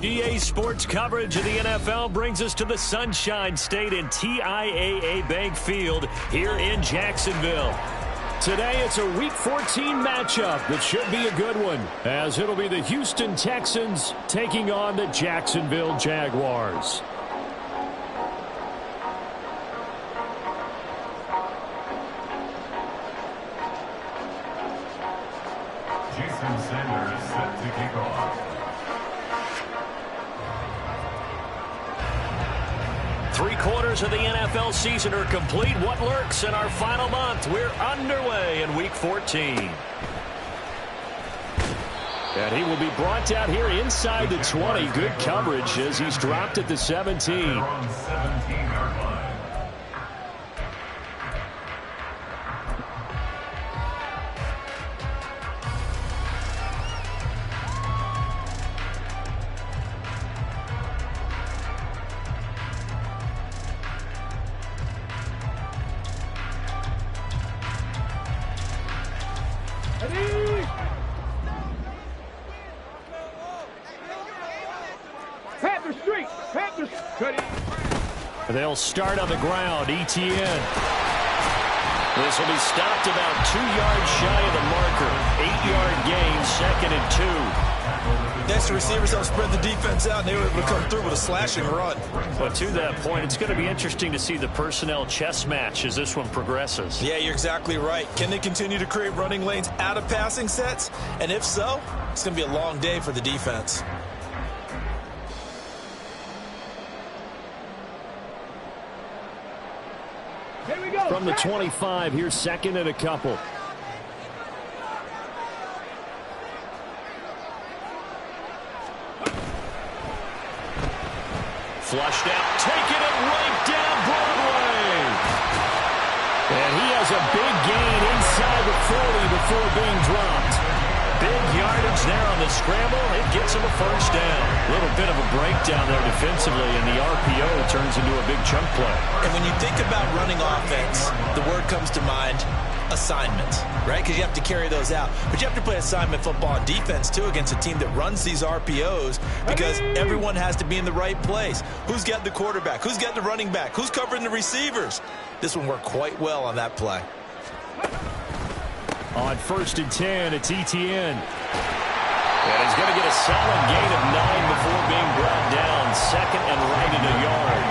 EA Sports coverage of the NFL brings us to the Sunshine State and TIAA Bank Field here in Jacksonville. Today, it's a Week 14 matchup that should be a good one, as it'll be the Houston Texans taking on the Jacksonville Jaguars. Jason Sanders set to kick off. 3/4 of the NFL season are complete. What lurks in our final month? We're underway in Week 14. And he will be brought down here inside the 20. Good coverage as he's dropped at the 17. They're on 17-yard line. They'll start on the ground. ETN. This will be stopped about 2 yards shy of the marker. 8-yard gain, 2nd and 2. Next, the receivers help spread the defense out, and they were able to come through with a slashing run. But to that point, it's going to be interesting to see the personnel chess match as this one progresses. Yeah, you're exactly right. Can they continue to create running lanes out of passing sets? And if so, it's going to be a long day for the defense. From the 25, here's 2nd and a couple. Flushed out, taking it right down Broadway. And he has a big gain inside the 40 before being dropped. Big yardage there on the scramble. It gets him a first down. A little bit of a breakdown there defensively, and the RPO turns into a big chunk play. And when you think about running offense, the word comes to mind, assignment, right? Because you have to carry those out. But you have to play assignment football on defense, too, against a team that runs these RPOs because everyone has to be in the right place. Who's got the quarterback? Who's got the running back? Who's covering the receivers? This one worked quite well on that play. On 1st and 10, it's ETN. And he's going to get a solid gain of 9 before being brought down. 2nd and right at a yard.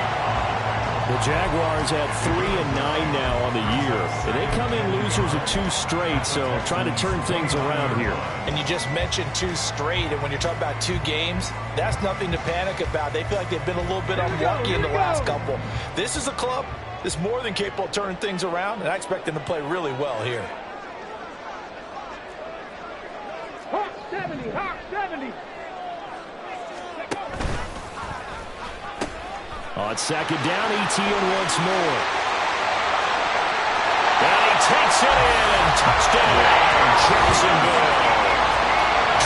The Jaguars have 3 and 9 now on the year. And they come in losers of 2 straight, so trying to turn things around here. And you just mentioned 2 straight, and when you're talking about 2 games, that's nothing to panic about. They feel like they've been a little bit unlucky in the last couple. This is a club that's more than capable of turning things around, and I expect them to play really well here. Hawk 70, Hawk 70. On 2nd down, ETN once more. And he takes it in. Touchdown, Jacksonville.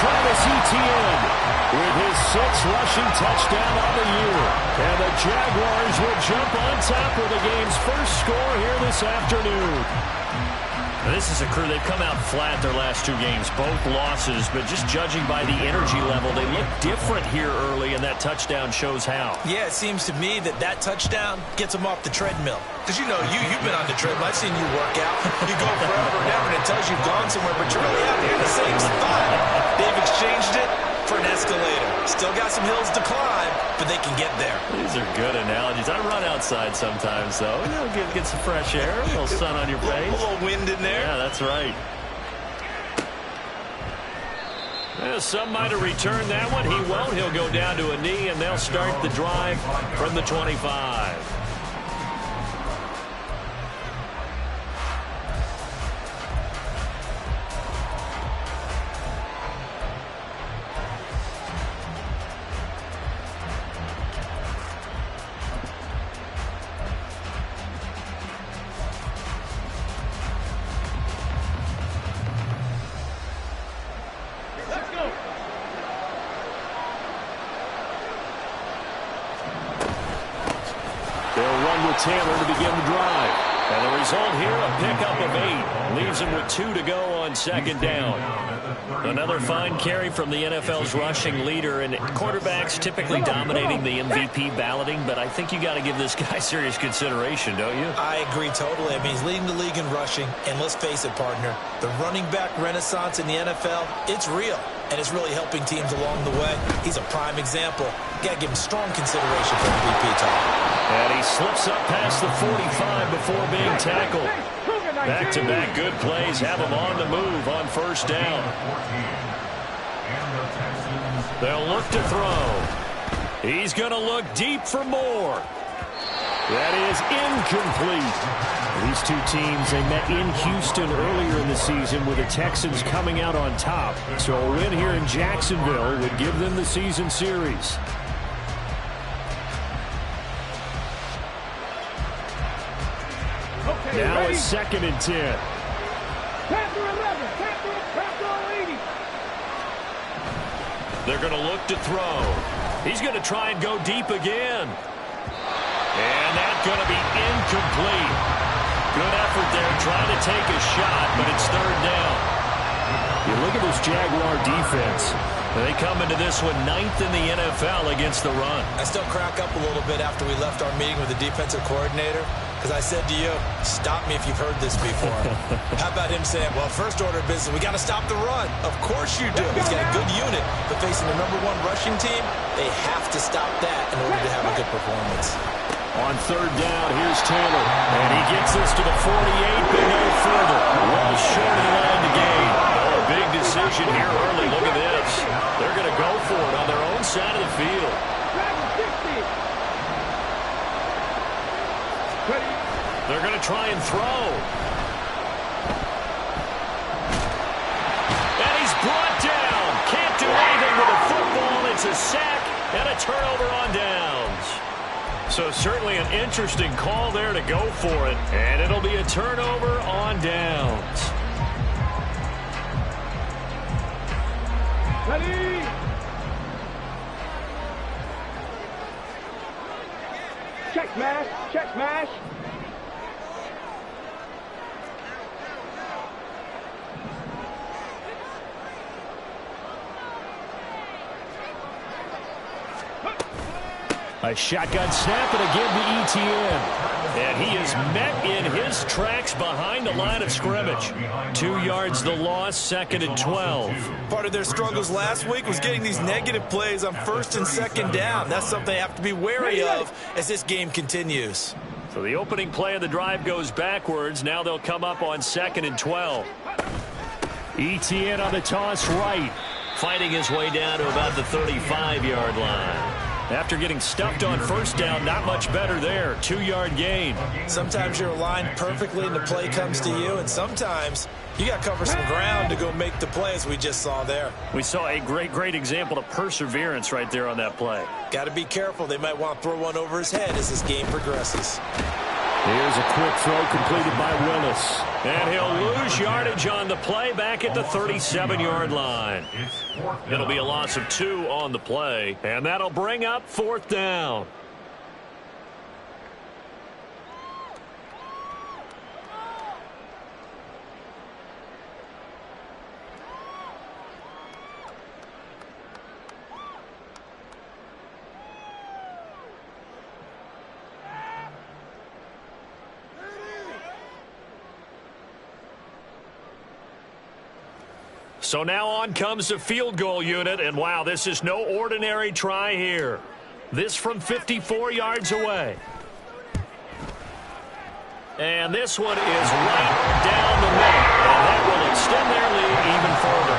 Travis Etienne with his 6th rushing touchdown on the year. And the Jaguars will jump on top with the game's first score here this afternoon. This is a crew, they've come out flat their last 2 games, both losses, but just judging by the energy level, they look different here early, and that touchdown shows how. Yeah, it seems to me that touchdown gets them off the treadmill. Because, you know, you've been on the treadmill. I've seen you work out. You go forever and ever, and it tells you've gone somewhere, but you're really out here in the same spot. They've exchanged it for an escalator. Still got some hills to climb, but they can get there. These are good analogies. I run outside sometimes, though. You know, get some fresh air, a little sun on your face. A little wind in there. Yeah, that's right. Well, some might have returned that one. He won't. He'll go down to a knee, and they'll start the drive from the 25. Taylor to begin the drive. And the result here, a pickup of 8. Leaves him with 2 to go on second down. Another fine carry from the NFL's rushing leader, and quarterbacks typically dominating the MVP balloting, but I think you got to give this guy serious consideration, don't you? I agree totally. I mean, he's leading the league in rushing, and let's face it, partner, the running back renaissance in the NFL, it's real, and it's really helping teams along the way. He's a prime example. Got to give him strong consideration for MVP talk. And he slips up past the 45 before being tackled. Back-to-back good plays have him on the move on first down. They'll look to throw. He's going to look deep for more. That is incomplete. These two teams, they met in Houston earlier in the season with the Texans coming out on top. So a win here in Jacksonville would give them the season series. Now it's 2nd and 10. After 11, after 80. They're going to look to throw. He's going to try and go deep again. And that's going to be incomplete. Good effort there trying to take a shot, but it's 3rd down. You look at this Jaguar defense. They come into this one 9th in the NFL against the run. I still crack up a little bit after we left our meeting with the defensive coordinator, because I said to you, stop me if you've heard this before. How about him saying, well, first order of business, we got to stop the run. Of course you do. He's got a good unit, but facing the #1 rushing team, they have to stop that in order to have a good performance. On 3rd down, here's Taylor. And he gets this to the 48, but no further. Well short of the line to gain. Oh, a big decision here early. Look at this. They're going to go for it on their own side of the field. They're going to try and throw. And he's brought down. Can't do anything with a football. It's a sack and a turnover on downs. So certainly an interesting call there to go for it. And it'll be a turnover on downs. Ready? Check smash, check smash. A shotgun snap and again to ETN. And he is met in his tracks behind the line of scrimmage. 2 yards the loss, 2nd and 12. Part of their struggles last week was getting these negative plays on 1st and 2nd down. That's something they have to be wary of as this game continues. So the opening play of the drive goes backwards. Now they'll come up on 2nd and 12. ETN on the toss right. Fighting his way down to about the 35-yard line. After getting stuffed on 1st down, not much better there. 2-yard gain. Sometimes you're aligned perfectly and the play comes to you, and sometimes you got to cover some ground to go make the play, as we just saw there. We saw a great example of perseverance right there on that play. Got to be careful. They might want to throw one over his head as this game progresses. Here's a quick throw completed by Willis. And he'll lose yardage on the play back at the 37-yard line. It'll be a loss of 2 on the play, and that'll bring up 4th down. So now on comes the field goal unit, and wow, this is no ordinary try here. This from 54 yards away. And this one is right down the middle, and that will extend their lead even further.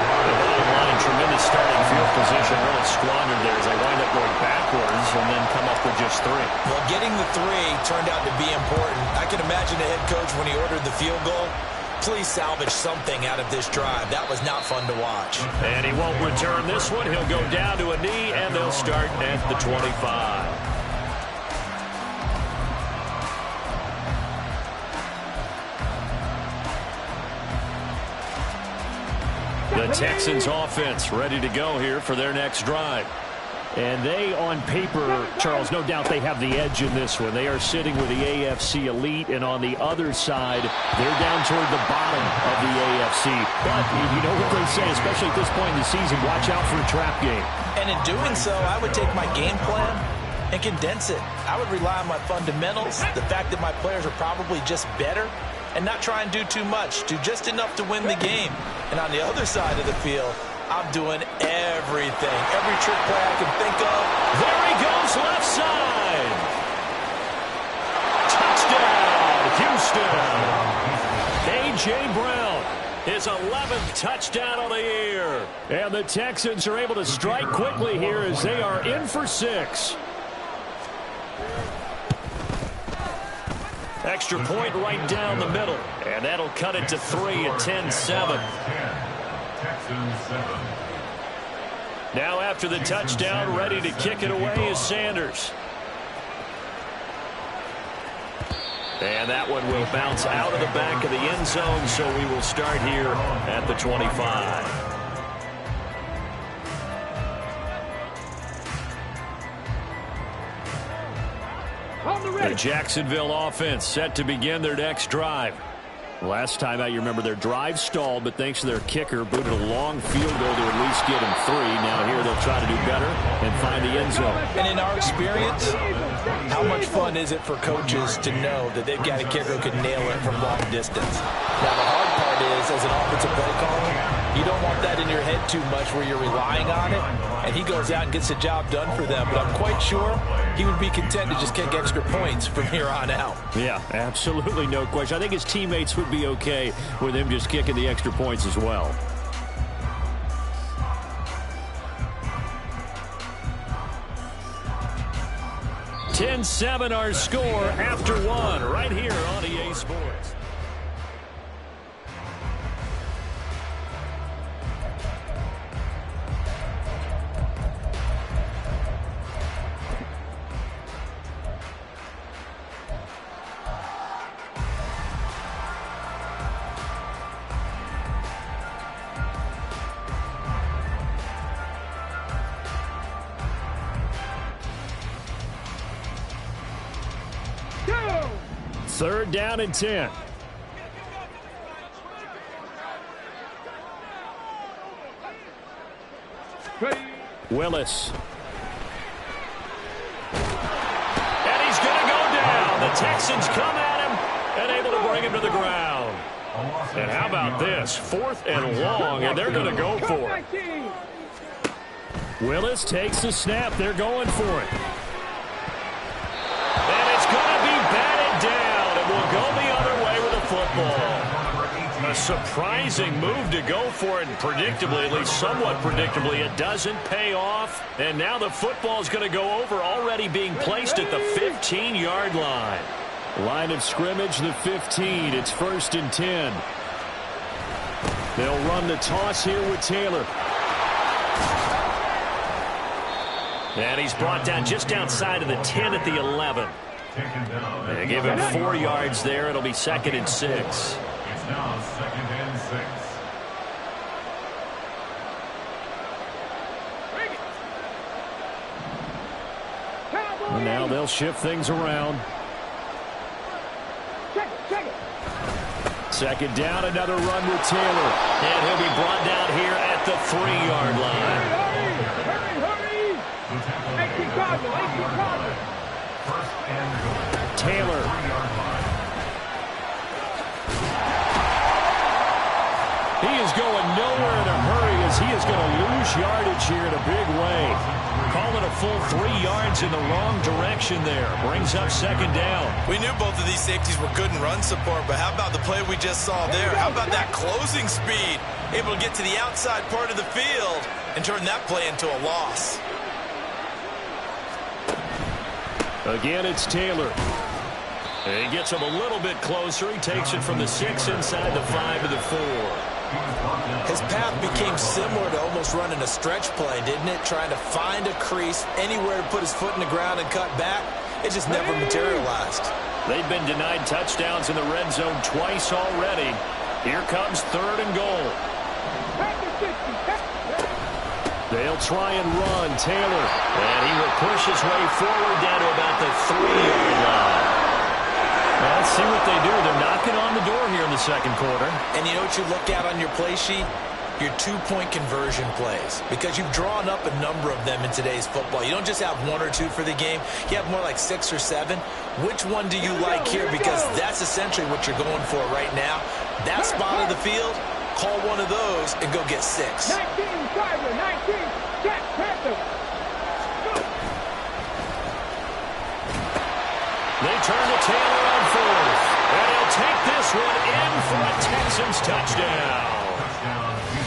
The bottom line, tremendous starting field position, really squandered there as they wind up going backwards and then come up with just 3. Well, getting the 3 turned out to be important. I can imagine the head coach when he ordered the field goal. Please salvage something out of this drive. That was not fun to watch. And he won't return this one. He'll go down to a knee, and they'll start at the 25. The Texans offense ready to go here for their next drive. And they, on paper, Charles, no doubt they have the edge in this one. They are sitting with the AFC elite, and on the other side, they're down toward the bottom of the AFC. But you know what they say, especially at this point in the season, watch out for a trap game. And in doing so, I would take my game plan and condense it. I would rely on my fundamentals, the fact that my players are probably just better, and not try and do too much, do just enough to win the game. And on the other side of the field, I'm doing everything, every trick play I can think of. There he goes, left side. Touchdown, Houston. A.J. Brown, his 11th touchdown of the year. And the Texans are able to strike quickly here as they are in for 6. Extra point right down the middle. And that'll cut it to 3 at 10-7. Now after the touchdown, ready to kick it away is Sanders. And that one will bounce out of the back of the end zone, so we will start here at the 25. The Jacksonville offense set to begin their next drive. Last time out, you remember their drive stalled, but thanks to their kicker, booted a long field goal to at least get them 3. Now here they'll try to do better and find the end zone. And in our experience, how much fun is it for coaches to know that they've got a kicker who can nail it from long distance? Now the hard part is, as an offensive play caller, you don't want that in your head too much where you're relying on it, and he goes out and gets the job done for them. But I'm quite sure he would be content to just kick extra points from here on out. Yeah, absolutely no question. I think his teammates would be okay with him just kicking the extra points as well. $10-7 our score after 1 right here on EA Sports. Third down and 10. Willis. And he's going to go down. The Texans come at him and able to bring him to the ground. And how about this? 4th and long, and they're going to go for it. Willis takes the snap. They're going for it. And it's going to be batted down. It will go the other way with the football. A surprising move to go for it, and predictably, at least somewhat predictably, it doesn't pay off. And now the football is going to go over, already being placed at the 15-yard line. Line of scrimmage, the 15. It's 1st and 10. They'll run the toss here with Taylor. And he's brought down just outside of the 10 at the 11. They give him 4 yards there. It'll be 2nd and 6. It's now 2nd and 6. And now they'll shift things around. Check it. 2nd down, another run with Taylor. And he'll be brought down here at the 3-yard line. Hurry! Extra Cardinal. First and goal. Taylor. 3-yard line. He is going nowhere in a hurry as he is going to lose yardage here in a big way. Calling a full 3 yards in the wrong direction there. Brings up 2nd down. We knew both of these safeties were good in run support, but how about the play we just saw there? How about that closing speed? Able to get to the outside part of the field and turn that play into a loss. Again, it's Taylor. He gets him a little bit closer. He takes it from the 6 inside the 5 to the 4. His path became similar to almost running a stretch play, didn't it? Trying to find a crease, anywhere to put his foot in the ground and cut back. It just never materialized. They've been denied touchdowns in the red zone twice already. Here comes 3rd and goal. They'll try and run. Taylor. And he will push his way forward down to about the 3-yard line. Well, let's see what they do. They're knocking on the door here in the second quarter. And you know what you look at on your play sheet? Your two-point conversion plays, because you've drawn up a number of them in today's football. You don't just have 1 or 2 for the game. You have more like 6 or 7. Which one do you like here? Because that's essentially what you're going for right now. That spot of the field, call one of those and go get 6. 19, Tiger, 19, check, Panther. They turn to Taylor on 4th. And he'll take this one in for a Texans touchdown.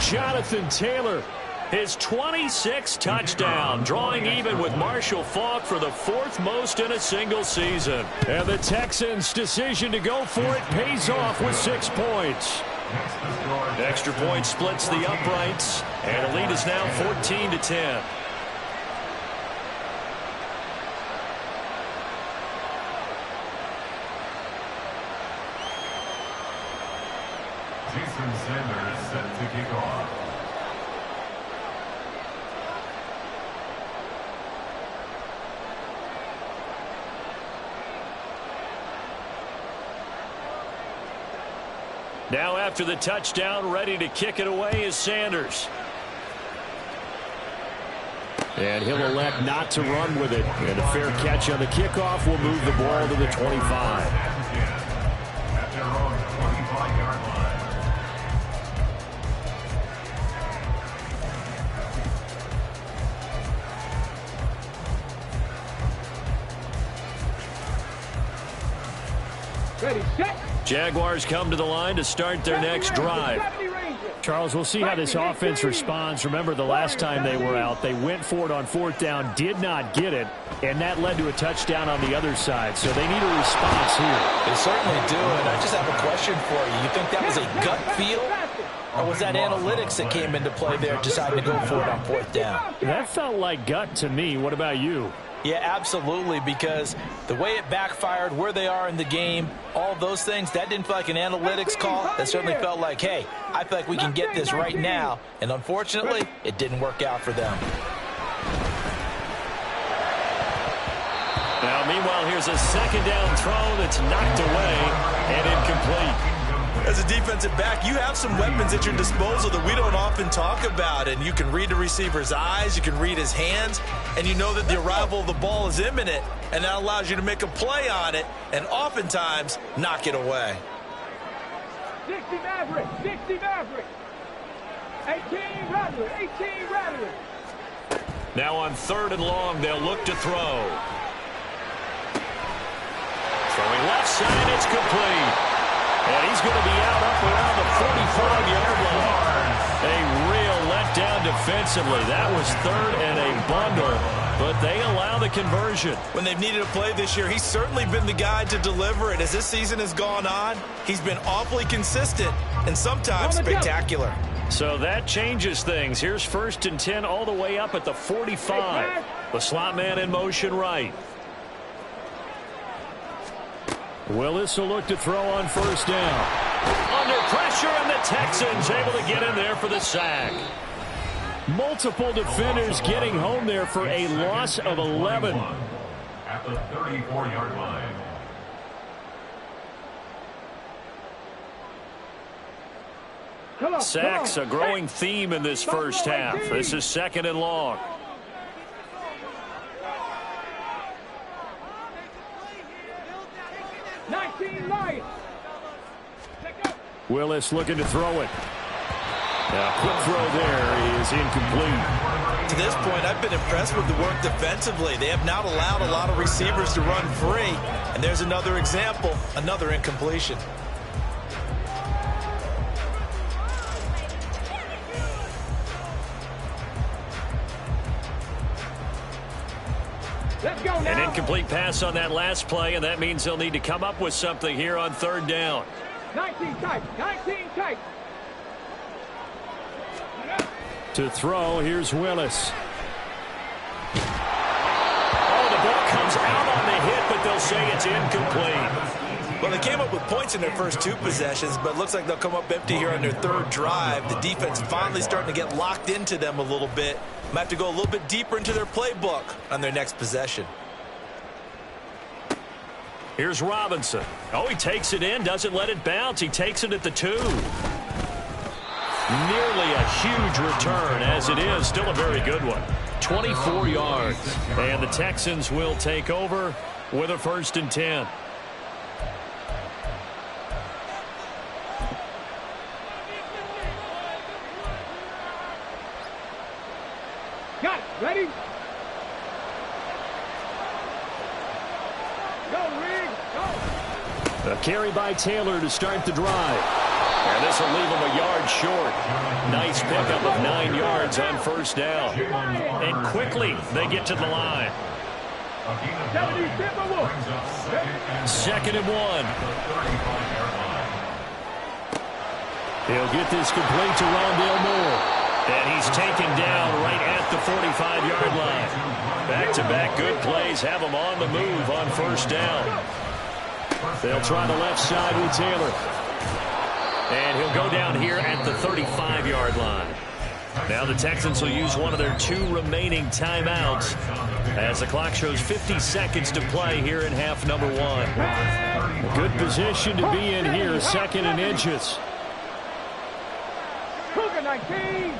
Jonathan Taylor, his 26th touchdown, drawing even with Marshall Faulk for the 4th most in a single season. And the Texans' decision to go for it pays off with 6 points. Extra point splits the uprights, and the lead is now 14-10. Jason Sanders set to kick off. Now after the touchdown, ready to kick it away is Sanders. And he'll elect not to run with it. And a fair catch on the kickoff will move the ball to the 25. At their own 25-yard line. Ready, set. Jaguars come to the line to start their next drive. Charles, we'll see how this offense responds. Remember, the last time they were out, they went for it on 4th down, did not get it, and that led to a touchdown on the other side. So they need a response here. They certainly do, and I just have a question for you. You think that was a gut feel, or was that analytics that came into play there, deciding to go for it on 4th down? That felt like gut to me. What about you? Yeah, absolutely, because the way it backfired, where they are in the game, all those things, that didn't feel like an analytics call. That certainly felt like, hey, I feel like we can get this right now. And unfortunately, it didn't work out for them. Now, meanwhile, here's a second down throw that's knocked away and incomplete. As a defensive back, you have some weapons at your disposal that we don't often talk about. And you can read the receiver's eyes, you can read his hands, and you know that the arrival of the ball is imminent. And that allows you to make a play on it and oftentimes knock it away. 60 Maverick, 60 Maverick. 18 Rattler, 18 Rattler. Now on 3rd and long, they'll look to throw. Throwing left side, it's complete. And he's going to be out up around the 45-yard line. A real letdown defensively. That was 3rd and a bundle, but they allow the conversion. When they've needed a play this year, he's certainly been the guy to deliver it. As this season has gone on, he's been awfully consistent and sometimes spectacular. So that changes things. Here's 1st and 10 all the way up at the 45. The slot man in motion right. Willis will look to throw on 1st down. Under pressure, and the Texans able to get in there for the sack. Multiple defenders getting home there for a loss of 11. At the 34-yard line. Sacks, a growing theme in this first half. This is 2nd and long. Willis looking to throw it. A quick throw there is incomplete. To this point, I've been impressed with the work defensively. They have not allowed a lot of receivers to run free. And there's another example, another incompletion. An incomplete pass on that last play, and that means they'll need to come up with something here on 3rd down. 19 tight, 19 tight. To throw, here's Willis. Oh, the ball comes out on the hit, but they'll say it's incomplete. Well, they came up with points in their first 2 possessions, but it looks like they'll come up empty here on their 3rd drive. The defense finally starting to get locked into them a little bit. Might have to go a little bit deeper into their playbook on their next possession. Here's Robinson. Oh, he takes it in, doesn't let it bounce. He takes it at the 2. Nearly a huge return, as it is. Still a very good one. 24 yards. And the Texans will take over with a 1st and 10. Got it. Ready? Go, Riggs. Go. A carry by Taylor to start the drive. And this will leave him a yard short. Nice pickup of 9 yards on 1st down. And quickly they get to the line. 2nd and 1. He'll get this complete to Rondale Moore. And he's taken down right at the 45-yard line. Back-to-back good plays have him on the move on 1st down. They'll try the left side with Taylor. And he'll go down here at the 35-yard line. Now the Texans will use one of their 2 remaining timeouts as the clock shows 50 seconds to play here in half number 1. A good position to be in here, 2nd and inches. Cougar 19.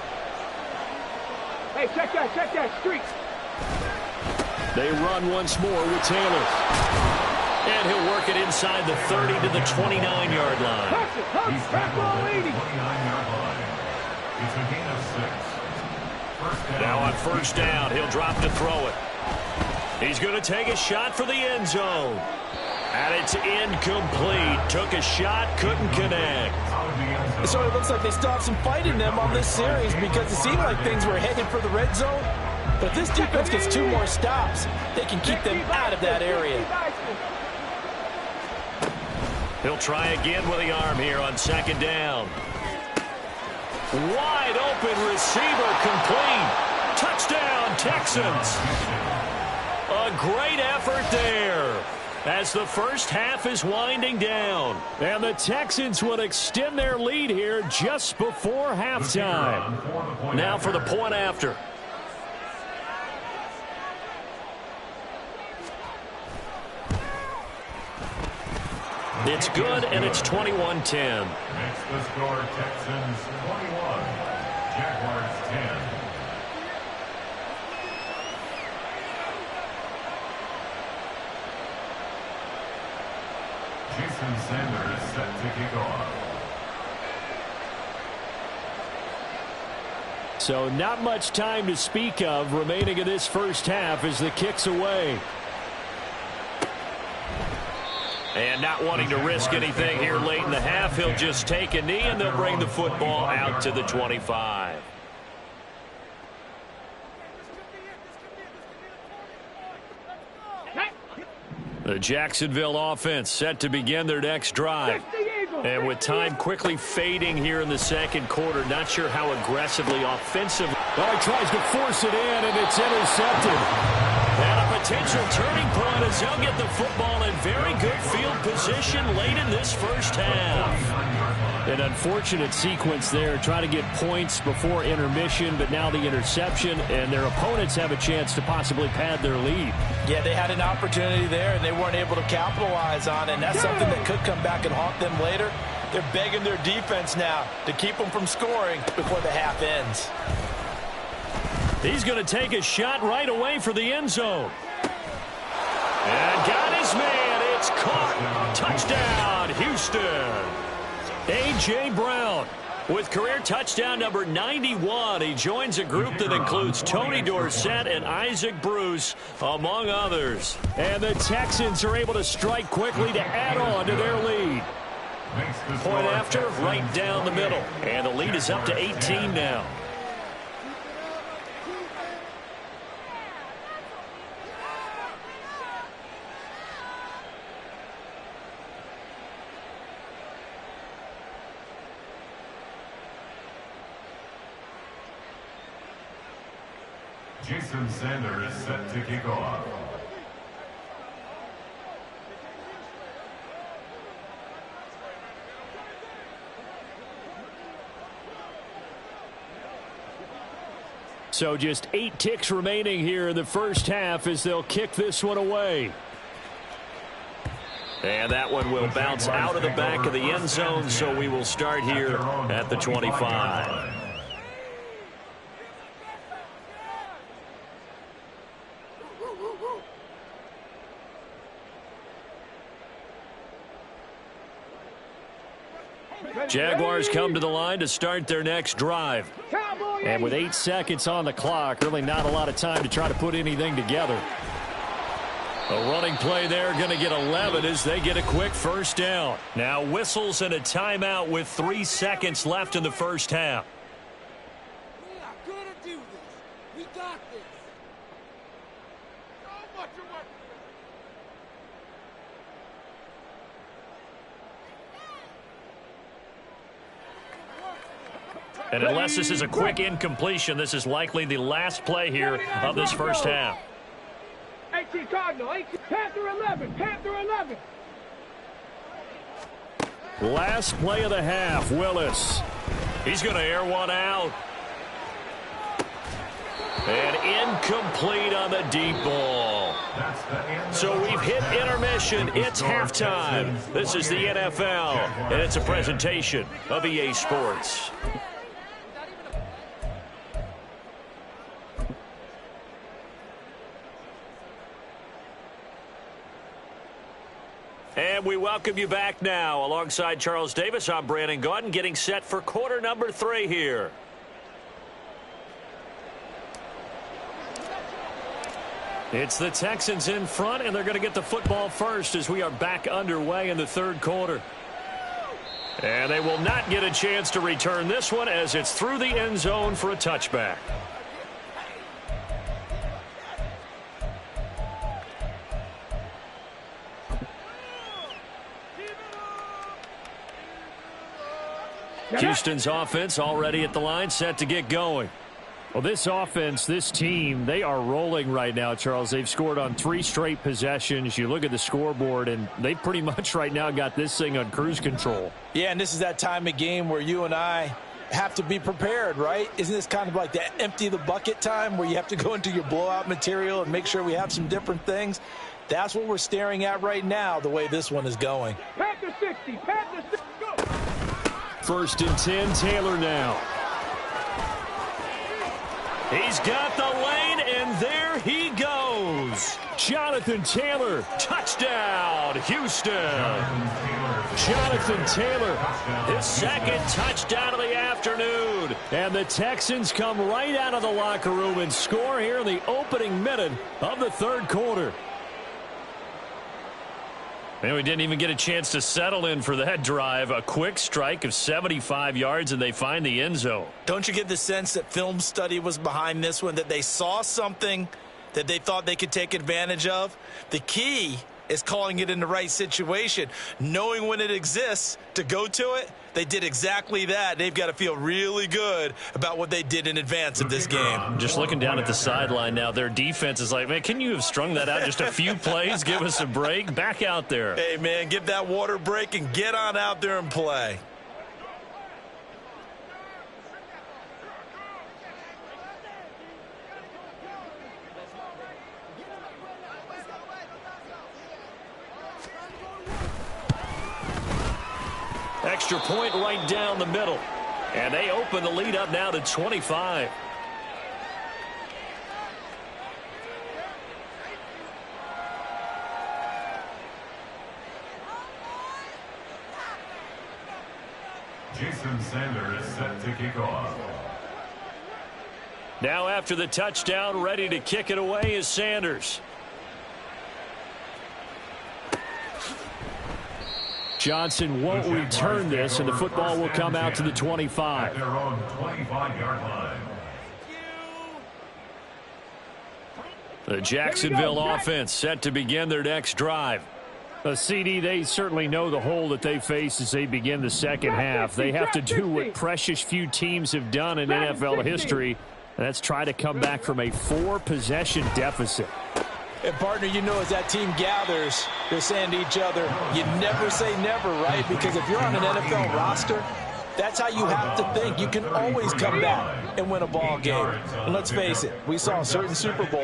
Hey, check that streak. They run once more with Taylor. And he'll work it inside the 30 to the 29-yard line. Touch it. Back ball 80. It's a gain of 6. Now on 1st down, he'll drop to throw it. He's going to take a shot for the end zone. And it's incomplete. Took a shot, couldn't connect. So it looks like they still have some fight in them on this series because it seemed like things were headed for the red zone. But if this defense gets 2 more stops, they can keep them out of that area. He'll try again with the arm here on 2nd down. Wide open receiver complete. Touchdown, Texans. A great effort there as the first half is winding down. And the Texans will extend their lead here just before halftime. Now for the point after. It's good, and it's 21-10. Makes the score Texans 21, Jaguars 10. Jason Sanders set to kick off. So not much time to speak of remaining in this first half as the kick's away. And not wanting to risk anything here late in the half, he'll just take a knee and they'll bring the football out to the 25. The Jacksonville offense set to begin their next drive. And with time quickly fading here in the 2nd quarter, not sure how aggressively offensive. Oh, he tries to force it in, and it's intercepted. And a potential turning point as they'll get the football in very good field position late in this first half. An unfortunate sequence there, trying to get points before intermission, but now the interception, and their opponents have a chance to possibly pad their lead. Yeah, they had an opportunity there, and they weren't able to capitalize on it, and that's something that could come back and haunt them later. They're begging their defense now to keep them from scoring before the half ends. He's going to take a shot right away for the end zone. And got his man. It's caught. Touchdown, Houston. A.J. Brown with career touchdown number 91. He joins a group that includes Tony Dorsett and Isaac Bruce, among others. And the Texans are able to strike quickly to add on to their lead. Point after, right down the middle. And the lead is up to 18 now. Jason Sanders set to kick off. So just 8 ticks remaining here in the first half as they'll kick this one away. And that one will bounce out of the back of the end zone, so we will start here at the 25. Jaguars come to the line to start their next drive. And with 8 seconds on the clock, really not a lot of time to try to put anything together. A running play there, going to get 11 as they get a quick first down. Now whistles and a timeout with 3 seconds left in the first half. We are going to do this. We got this. So much work. And unless this is a quick incompletion, this is likely the last play here of this first half. 18 Cardinal, 18, Panther 11, Panther 11. Last play of the half, Willis. He's going to air one out. And incomplete on the deep ball. So we've hit intermission. It's halftime. This is the NFL, and it's a presentation of EA Sports. And we welcome you back now. Alongside Charles Davis, I'm Brandon Gaudin, getting set for quarter number 3 here. It's the Texans in front, and they're going to get the football first as we are back underway in the third quarter. And they will not get a chance to return this one as it's through the end zone for a touchback. Houston's offense already at the line, set to get going. Well, this offense, this team, they are rolling right now, Charles. They've scored on 3 straight possessions. You look at the scoreboard, and they pretty much right now got this thing on cruise control. Yeah, and this is that time of game where you and I have to be prepared, right? Isn't this kind of like that empty the bucket time where you have to go into your blowout material and make sure we have some different things? That's what we're staring at right now, the way this one is going. Panther 60, Panther 60, go! First and 10, Taylor now. He's got the lane, and there he goes. Jonathan Taylor, touchdown, Houston. Jonathan Taylor, his second touchdown of the afternoon. And the Texans come right out of the locker room and score here in the opening minute of the third quarter. And we didn't even get a chance to settle in for that drive. A quick strike of 75 yards, and they find the end zone. Don't you get the sense that film study was behind this one, that they saw something that they thought they could take advantage of? The key is calling it in the right situation, knowing when it exists to go to it. They did exactly that. They've got to feel really good about what they did in advance of this game. Just looking down at the sideline now, their defense is like, man, can you have strung that out just a few plays? Give us a break. Back out there. Hey, man, give that water break and get on out there and play. Extra point right down the middle. And they open the lead up now to 25. Jason Sanders is set to kick off. Now after the touchdown, ready to kick it away is Sanders. Johnson won't return this, and the football will come out to the 25. At their own 25-yard line. The Jacksonville offense set to begin their next drive. CD, they certainly know the hole that they face as they begin the second half. They have to do what precious few teams have done in NFL history, and that's try to come back from a 4-possession deficit. And, partner, you know, as that team gathers, they're saying to each other, you never say never, right? Because if you're on an NFL roster, That's how you have to think. You can always come back and win a ball game. And let's face it, we saw a certain Super Bowl,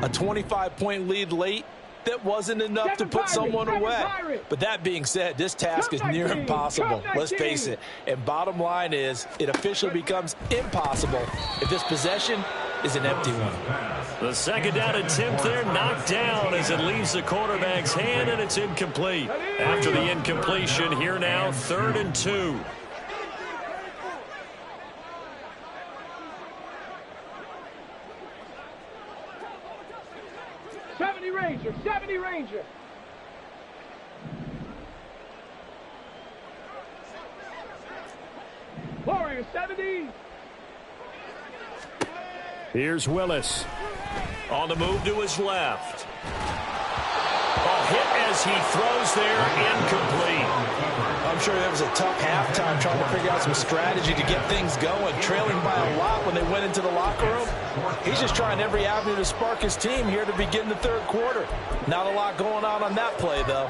a 25-point lead late, that wasn't enough to put someone away. But that being said, this task is near impossible. Let's face it. And bottom line is, it officially becomes impossible if this possession is an empty one. The second down attempt there knocked down as it leaves the quarterback's hand, and it's incomplete. After the incompletion, here now, 3rd and 2. Ranger, 70 Ranger. Warrior, 70. Here's Willis. On the move to his left. A hit as he throws there, incomplete. I'm sure there was a tough halftime trying to figure out some strategy to get things going, trailing by a lot when they went into the locker room. He's just trying every avenue to spark his team here to begin the 3rd quarter. Not a lot going on that play, though.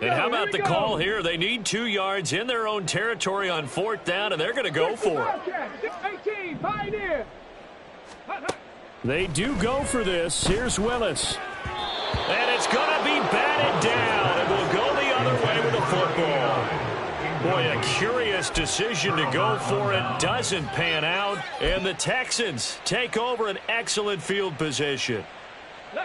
And how about the call here? They need 2 yards in their own territory on 4th down, and they're going to go for it. 18, Pioneer. They do go for this. Here's Willis. And it's going to be batted down. It will go the other way with the football. Boy, a curious decision to go for it. Doesn't pan out. And the Texans take over an excellent field position.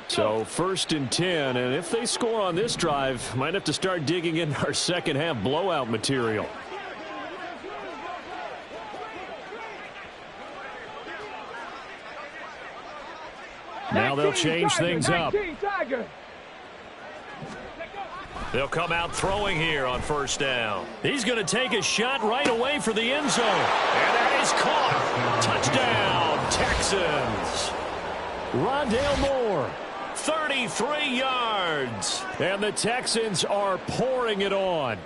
So 1st and 10, and if they score on this drive, might have to start digging in our second half blowout material. Now they'll change things up. They'll come out throwing here on 1st down. He's going to take a shot right away for the end zone. And that is caught. Touchdown, Texans. Rondale Moore, 33 yards. And the Texans are pouring it on.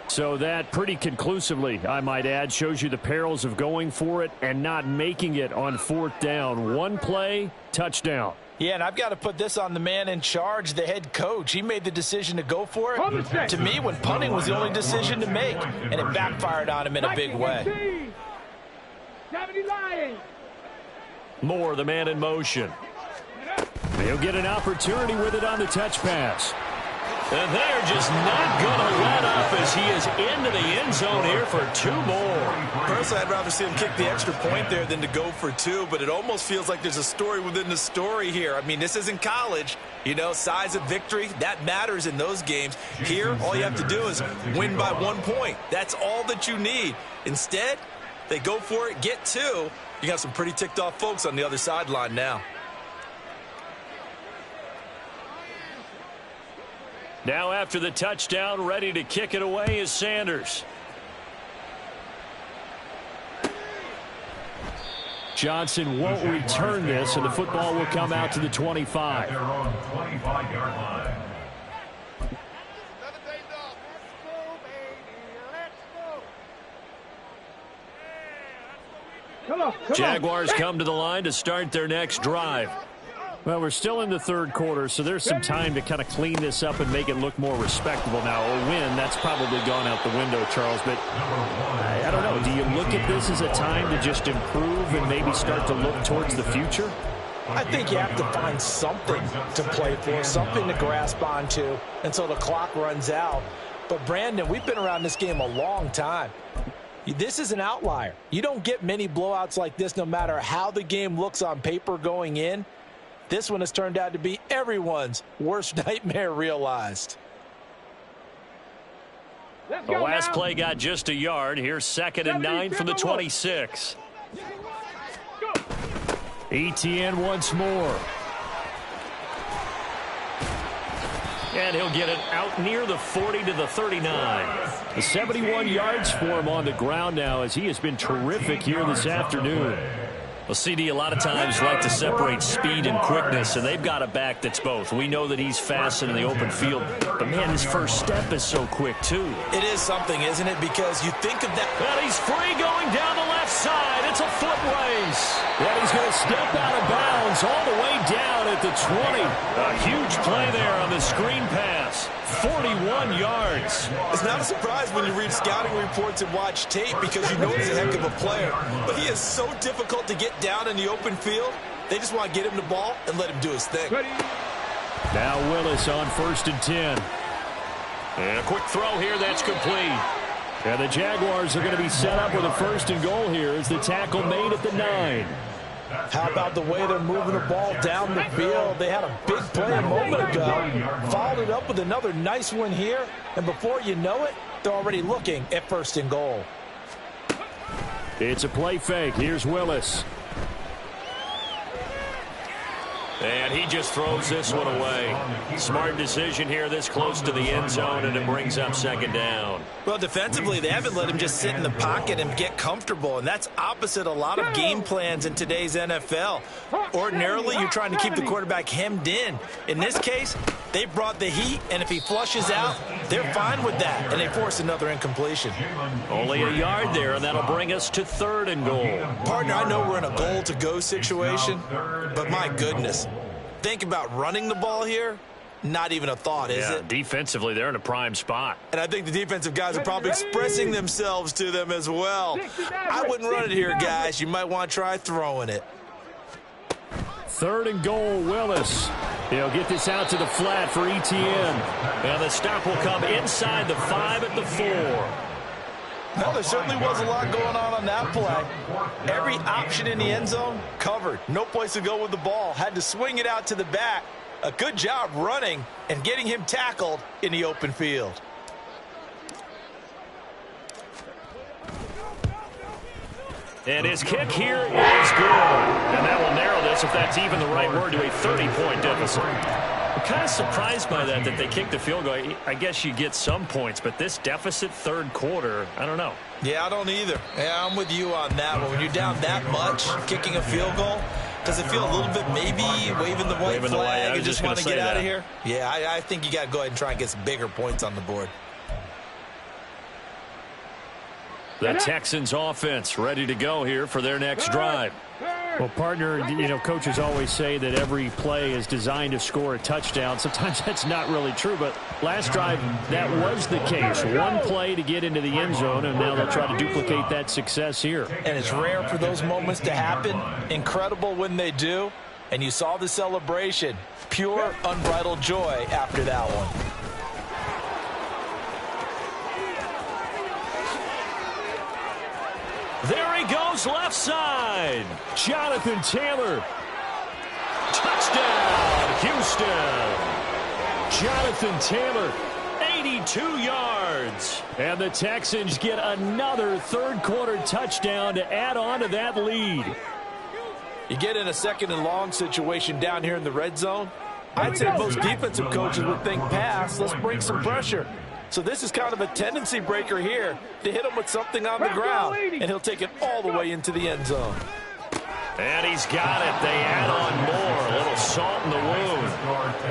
So that pretty conclusively, I might add, shows you the perils of going for it and not making it on 4th down. One play, touchdown. Yeah, and I've got to put this on the man in charge, the head coach. He made the decision to go for it. To me, when punting was the only decision to make, and it backfired on him in a big way. 70 Lions. Moore, the man in motion. He'll get an opportunity with it on the touch pass. And they're just not going to let up as he is into the end zone here for 2 more. Personally, I'd rather see him kick the extra point there than to go for 2, but it almost feels like there's a story within the story here. I mean, this isn't college. You know, size of victory, that matters in those games. Here, all you have to do is win by 1 point. That's all that you need. Instead, they go for it, get 2. You got some pretty ticked off folks on the other sideline now. Now after the touchdown, ready to kick it away is Sanders. Johnson won't return this, and the football will come out to the 25. Their own 25-yard line. Jaguars come to the line to start their next drive. Well, we're still in the 3rd quarter, so there's some time to kind of clean this up and make it look more respectable now. A win, that's probably gone out the window, Charles, but I don't know. Do you look at this as a time to just improve and maybe start to look towards the future? I think you have to find something to play for, something to grasp onto until the clock runs out. But, Brandon, we've been around this game a long time. This is an outlier. You don't get many blowouts like this no matter how the game looks on paper going in. This one has turned out to be everyone's worst nightmare realized. The last play got just a yard. Here's 2nd and 9 from the 26. Etienne once more. And he'll get it out near the 40 to the 39. 71 yards for him on the ground now as he has been terrific here this afternoon. Well, CD, a lot of times like to separate speed and quickness, and they've got a back that's both. We know that he's fast in the open field, but, man, his first step is so quick, too. It is something, isn't it? Because you think of that. And he's free going down the left side. It's a foot race. And he's going to step out of bounds all the way down at the 20. A huge play there on the screen pass. 41 yards. It's not a surprise when you read scouting reports and watch tape because you know he's a heck of a player. But he is so difficult to get down in the open field. They just want to get him the ball and let him do his thing. Now Willis on 1st and 10. And a quick throw here. That's complete. And the Jaguars are going to be set up with a 1st and goal here as the tackle made at the 9. How about the way they're moving the ball down the field? They had a big play a moment ago. Followed it up with another nice one here. And before you know it, they're already looking at 1st and goal. It's a play fake. Here's Willis. And he just throws this one away. Smart decision here this close to the end zone, and it brings up 2nd down. Well, defensively, they haven't let him just sit in the pocket and get comfortable, and that's opposite a lot of game plans in today's NFL. Ordinarily, you're trying to keep the quarterback hemmed in. In this case, they brought the heat, and if he flushes out, they're fine with that, and they force another incompletion. Only a yard there, and that'll bring us to 3rd and goal. Partner, I know we're in a goal-to-go situation, but my goodness. Think about running the ball here. Not even a thought, is it? Defensively, they're in a prime spot. And I think the defensive guys are probably expressing themselves to them as well. I wouldn't run it here, guys. You might want to try throwing it. 3rd and goal, Willis. He'll get this out to the flat for Etienne. And the stop will come inside the 5 at the 4. Well, there certainly was a lot going on that play. Every option in the end zone covered. No place to go with the ball. Had to swing it out to the back. A good job running and getting him tackled in the open field. And his kick here is good. And that will narrow this, if that's even the right word, to a 30-point deficit. I'm kind of surprised by that they kicked the field goal. I guess you get some points, but this deficit 3rd quarter, I don't know. Yeah, I don't either. Yeah, I'm with you on that one. When you're down that much, kicking a field goal, does it feel a little bit maybe waving the white flag and just want to get out of here? Yeah, I think you got to go ahead and try and get some bigger points on the board. The Texans offense ready to go here for their next drive. Well, partner, coaches always say that every play is designed to score a touchdown. Sometimes that's not really true, but last drive, that was the case. One play to get into the end zone, and now they'll try to duplicate that success here. And it's rare for those moments to happen. Incredible when they do. And you saw the celebration. Pure, unbridled joy after that one. There he goes, left side. Jonathan Taylor. Touchdown, Houston. Jonathan Taylor, 82 yards. And the Texans get another 3rd quarter touchdown to add on to that lead. You get in a 2nd and long situation down here in the red zone. I'd say most defensive coaches would think pass. Let's bring some pressure. So this is kind of a tendency breaker here to hit him with something on the ground, and he'll take it all the way into the end zone. And he's got it. They add on more. A little salt in the wound.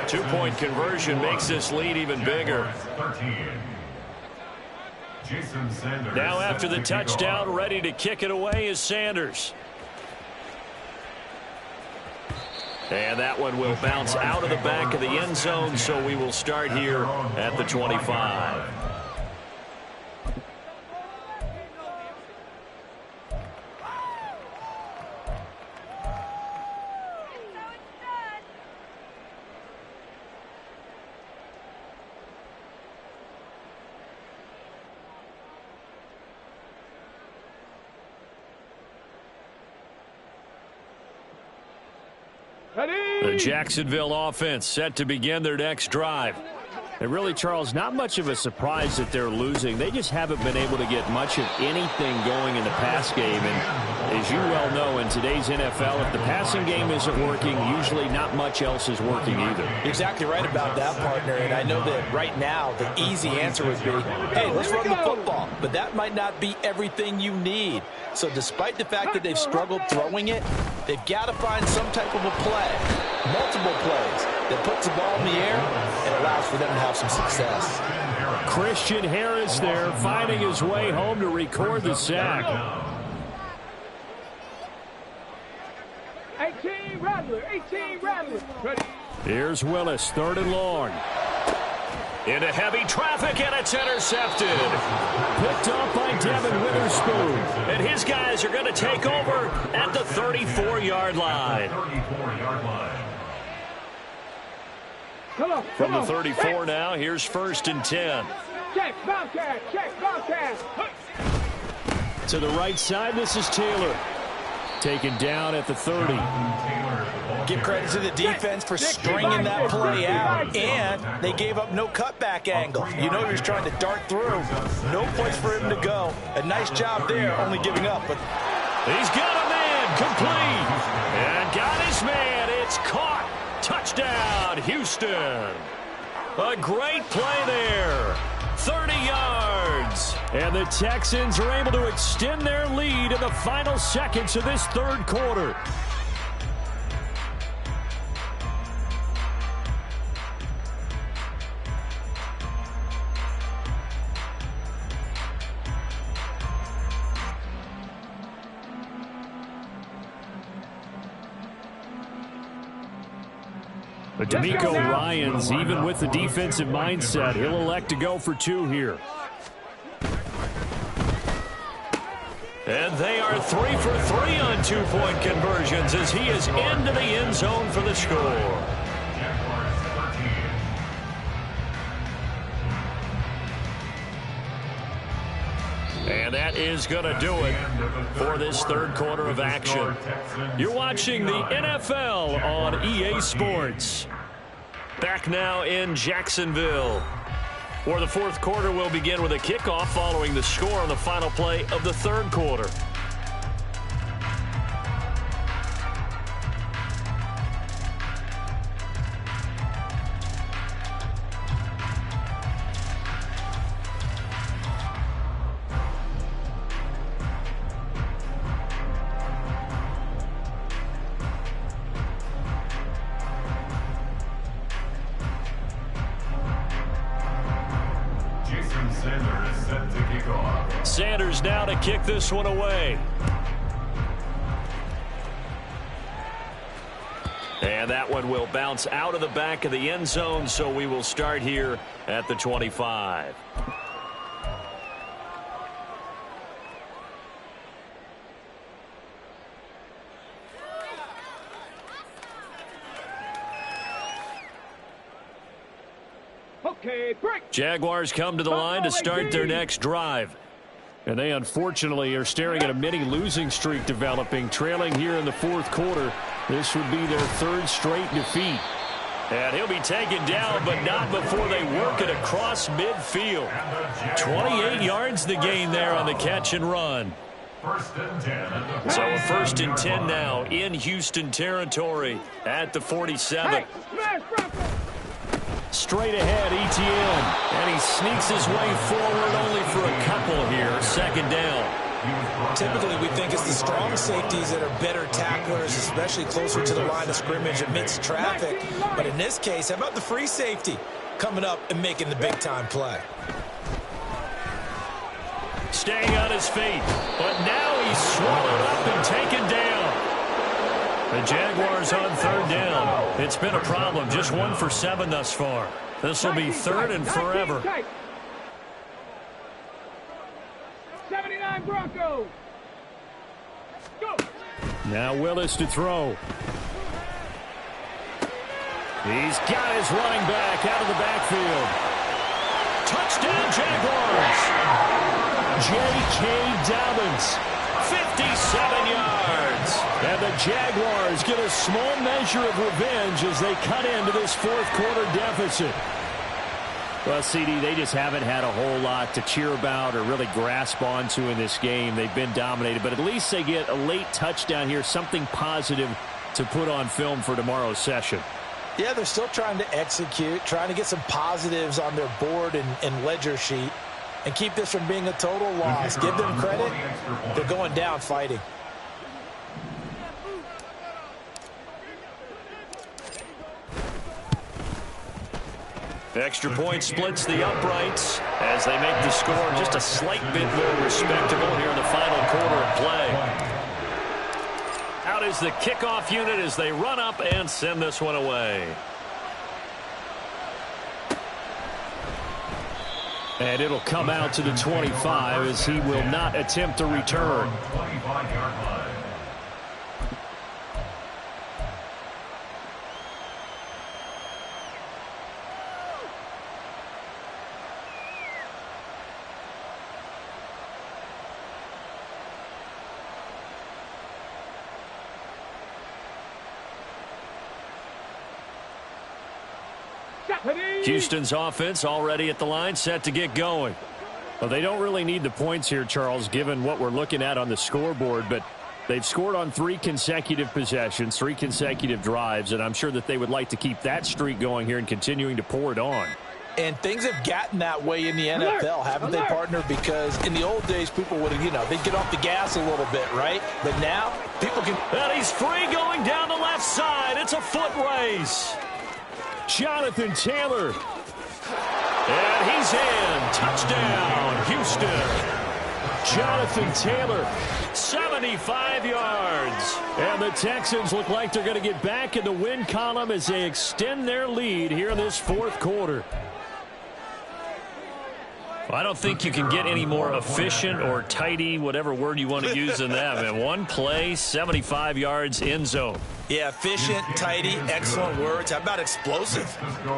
2-point conversion makes this lead even bigger. Now after the touchdown, ready to kick it away is Sanders. And that one will bounce out of the back of the end zone, so we will start here at the 25. The Jacksonville offense set to begin their next drive. And really, Charles, not much of a surprise that they're losing. They just haven't been able to get much of anything going in the pass game. And as you well know, in today's NFL, if the passing game isn't working, usually not much else is working either. You're exactly right about that, partner. And I know that right now the easy answer would be, hey, let's run the football. But that might not be everything you need. So despite the fact that they've struggled throwing it, they've got to find some type of a play, multiple plays, that puts the ball in the air and allows for them to have some success. Christian Harris there, finding his way home to record the sack. 18 Rattler, 18 Rattler. Ready. Here's Willis, 3rd and long. Into heavy traffic, and it's intercepted. Picked up by Devin Witherspoon. And his guys are going to take over at the 34-yard line. From the 34 now, here's 1st and 10. Check, Bobcat, check, Bobcat. To the right side, this is Taylor. Taken down at the 30. Give credit to the defense for stringing that play out, and they gave up no cutback angle. You know he was trying to dart through. No place for him to go. A nice job there, only giving up. But he's got a man, complete. And got his man. It's caught. Touchdown, Houston. A great play there. 30 yards. And the Texans are able to extend their lead in the final seconds of this 3rd quarter. But DeMeco Ryans, even with the defensive mindset, he'll elect to go for 2 here. And they are 3 for 3 on 2-point conversions as he is into the end zone for the score. And that is going to do it for this 3rd quarter of action. You're watching the NFL on EA Sports. Back now in Jacksonville, where the 4th quarter will begin with a kickoff following the score on the final play of the 3rd quarter. Sanders now to kick this one away. And that one will bounce out of the back of the end zone, so we will start here at the 25. Okay, break. Jaguars come to the line to start their next drive. And they unfortunately are staring at a mini losing streak developing, trailing here in the 4th quarter. This would be their 3rd straight defeat. And he'll be taken down, but not before they work it across midfield. 28 yards the gain there on the catch and run. So a 1st and 10 now in Houston territory at the 47. Straight ahead, Etienne. And he sneaks his way forward only for a couple here. 2nd down. Typically, we think it's the strong safeties that are better tacklers, especially closer to the line of scrimmage amidst traffic. But in this case, how about the free safety coming up and making the big-time play? Staying on his feet. But now he's swallowed up and taken down. The Jaguars on 3rd down. It's been a problem. Just 1 for 7 thus far. This will be 3rd and forever. 79 Broncos. Go. Now Willis to throw. He's got his running back out of the backfield. Touchdown Jaguars. J.K. Dobbins. 57 yards. And the Jaguars get a small measure of revenge as they cut into this 4th quarter deficit. Well, CD, they just haven't had a whole lot to cheer about or really grasp onto in this game. They've been dominated, but at least they get a late touchdown here, something positive to put on film for tomorrow's session. Yeah, they're still trying to execute, trying to get some positives on their board and ledger sheet and keep this from being a total loss. Give them credit. They're going down fighting. Extra point splits the uprights as they make the score just a slight bit more respectable here in the final quarter of play. Out is the kickoff unit as they run up and send this one away. And it'll come out to the 25 as he will not attempt to return. 25-yard line. Houston's offense already at the line, set to get going. Well, they don't really need the points here, Charles, given what we're looking at on the scoreboard, but they've scored on 3 consecutive possessions, 3 consecutive drives, and I'm sure that they would like to keep that streak going here and continuing to pour it on. And things have gotten that way in the NFL, haven't they, partner? Because in the old days, people would have, they'd get off the gas a little bit, right? But now, people can... And he's free going down the left side. It's a foot race. Jonathan Taylor. And he's in. Touchdown, Houston. Jonathan Taylor, 75 yards. And the Texans look like they're going to get back in the win column as they extend their lead here in this fourth quarter. Well, I don't think you can get any more efficient or tidy, whatever word you want to use than that. Man, one play, 75 yards, end zone. Yeah, efficient, tidy, excellent words. How about explosive?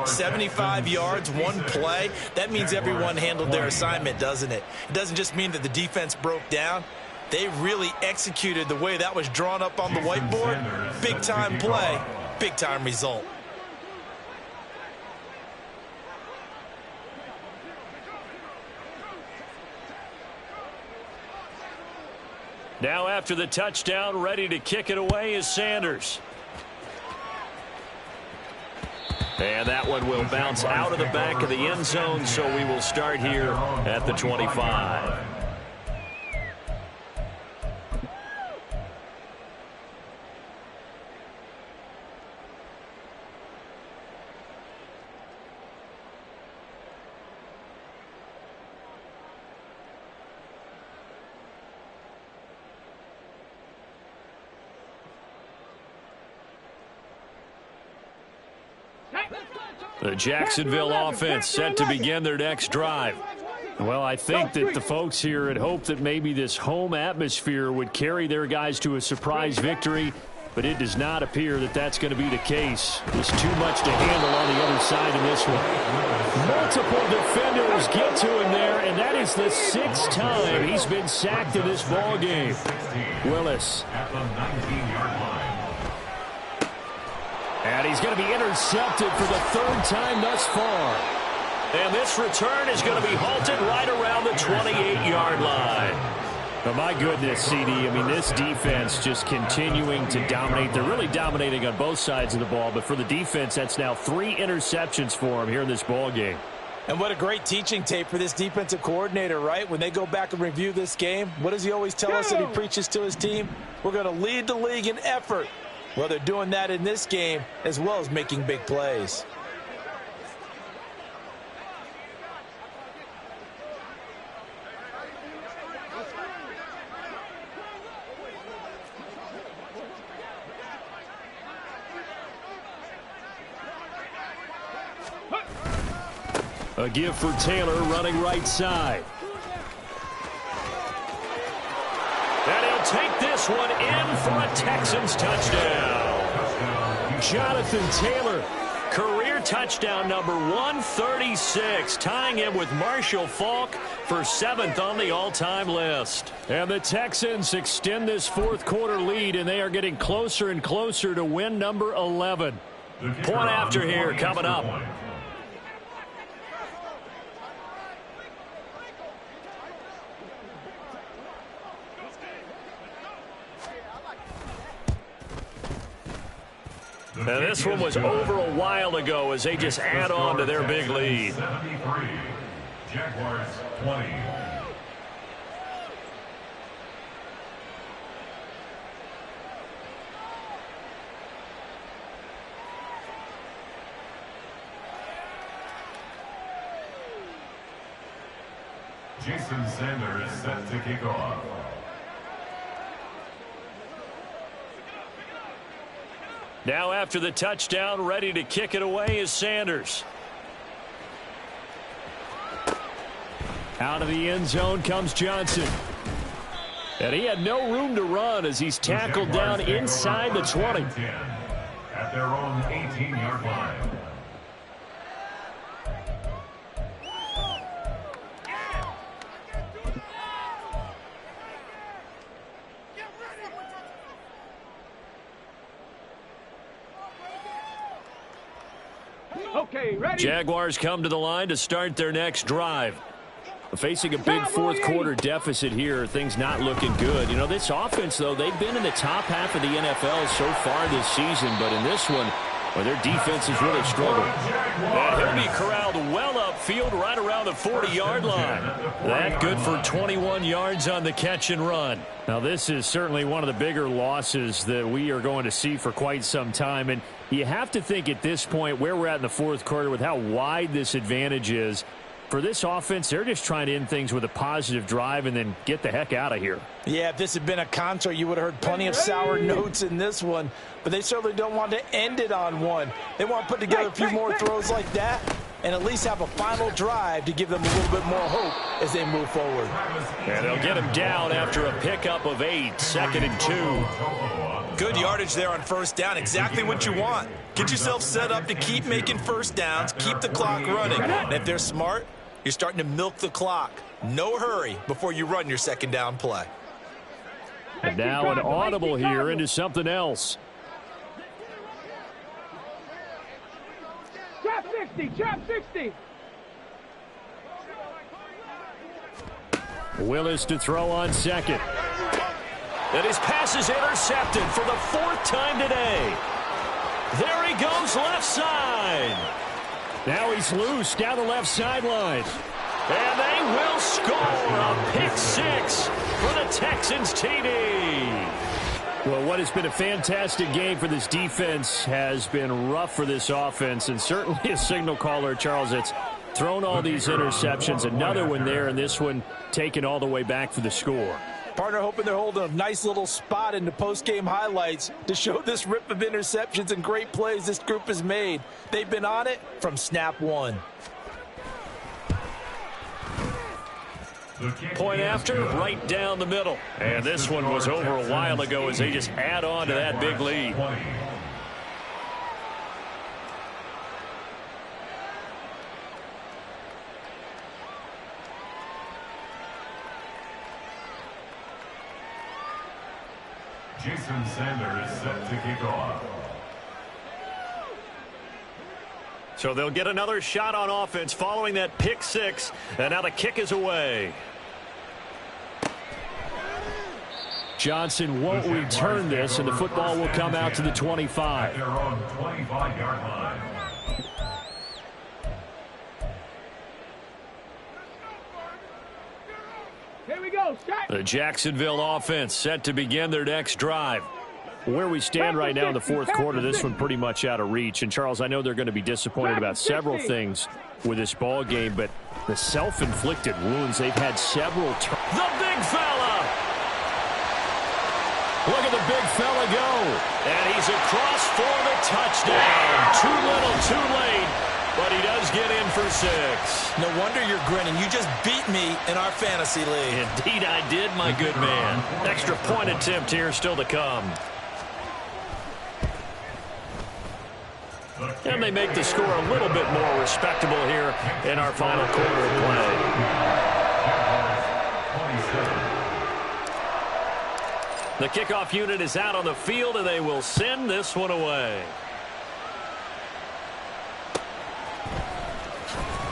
75 yards, one play. That means everyone handled their assignment, doesn't it? It doesn't just mean that the defense broke down. They really executed the way that was drawn up on the whiteboard. Big-time play, big-time result. Now after the touchdown, ready to kick it away is Sanders. And that one will bounce out of the back of the end zone, so we will start here at the 25. The Jacksonville offense set to begin their next drive. Well, I think that the folks here had hoped that maybe this home atmosphere would carry their guys to a surprise victory, but it does not appear that that's going to be the case. There's too much to handle on the other side in this one. Multiple defenders get to him there, and that is the 6th time he's been sacked in this ball game. Willis. At the 19-yard line. And he's going to be intercepted for the 3rd time thus far. And this return is going to be halted right around the 28-yard line. But my goodness, CD, I mean, this defense just continuing to dominate. They're really dominating on both sides of the ball. But for the defense, that's now 3 interceptions for them here in this ball game. And what a great teaching tape for this defensive coordinator, right? When they go back and review this game, what does he always tell us that he preaches to his team? We're going to lead the league in effort. Well, they're doing that in this game as well as making big plays. A give for Taylor running right side. And he'll take this one in for a Texans touchdown. Jonathan Taylor, career touchdown number 136, tying him with Marshall Faulk for 7th on the all-time list. And the Texans extend this fourth quarter lead, and they are getting closer and closer to win number 11. Point after here coming up. And this one was over a while ago as they just add on to their big lead. 73, Jaguars 20. Jason Sanders set to kick off. Now after the touchdown, ready to kick it away is Sanders. Out of the end zone comes Johnson. And he had no room to run as he's tackled down inside the 20. At their own 18-yard line. Okay, ready? Jaguars come to the line to start their next drive. Facing a big fourth-quarter deficit here, things not looking good. You know, this offense, though, they've been in the top half of the NFL so far this season, but in this one, well, their defense has really struggled. And he'll be corralled well upfield right around the 40-yard line. That good for 21 yards on the catch and run. Now, this is certainly one of the bigger losses that we are going to see for quite some time, and you have to think at this point where we're at in the fourth quarter with how wide this advantage is. For this offense, they're just trying to end things with a positive drive and then get the heck out of here. Yeah, if this had been a concert, you would have heard plenty of sour notes in this one. But they certainly don't want to end it on one. They want to put together a few more throws like that and at least have a final drive to give them a little bit more hope as they move forward. And they'll get him down after a pickup of 8, 2nd and 2. Good yardage there on first down. Exactly what you want. Get yourself set up to keep making first downs, keep the clock running. And if they're smart, you're starting to milk the clock. No hurry before you run your second down play. And now an audible here into something else. Trap 60, trap 60. Willis to throw on second. And his pass is intercepted for the 4th time today. There he goes left side. Now he's loose down the left sideline. And they will score a pick 6 for the Texans TD. Well, what has been a fantastic game for this defense has been rough for this offense, and certainly a signal caller, Charles, that's thrown all these interceptions. Another one there, and this one taken all the way back for the score. Partner hoping they're holding a nice little spot in the post-game highlights to show this rip of interceptions and great plays this group has made. They've been on it from snap one. Point after, right down the middle. And this one was over a while ago as they just add on to that big lead. Jason Sanders set to kick off. So they'll get another shot on offense following that pick 6. And now the kick is away. Johnson won't return this, and the football will come out to the 25. At their own 25-yard line. Here we go, shot. The Jacksonville offense set to begin their next drive. Where we stand right now in the fourth quarter, this one pretty much out of reach. And, Charles, I know they're going to be disappointed about several things with this ball game, but the self-inflicted wounds, they've had several. The big fella! Look at the big fella go. And he's across for the touchdown. Too little, too late. But he does get in for 6. No wonder you're grinning. You just beat me in our fantasy league. Indeed I did, my good man. Extra point attempt here still to come. And they make the score a little bit more respectable here in our final quarter of play. The kickoff unit is out on the field, and they will send this one away.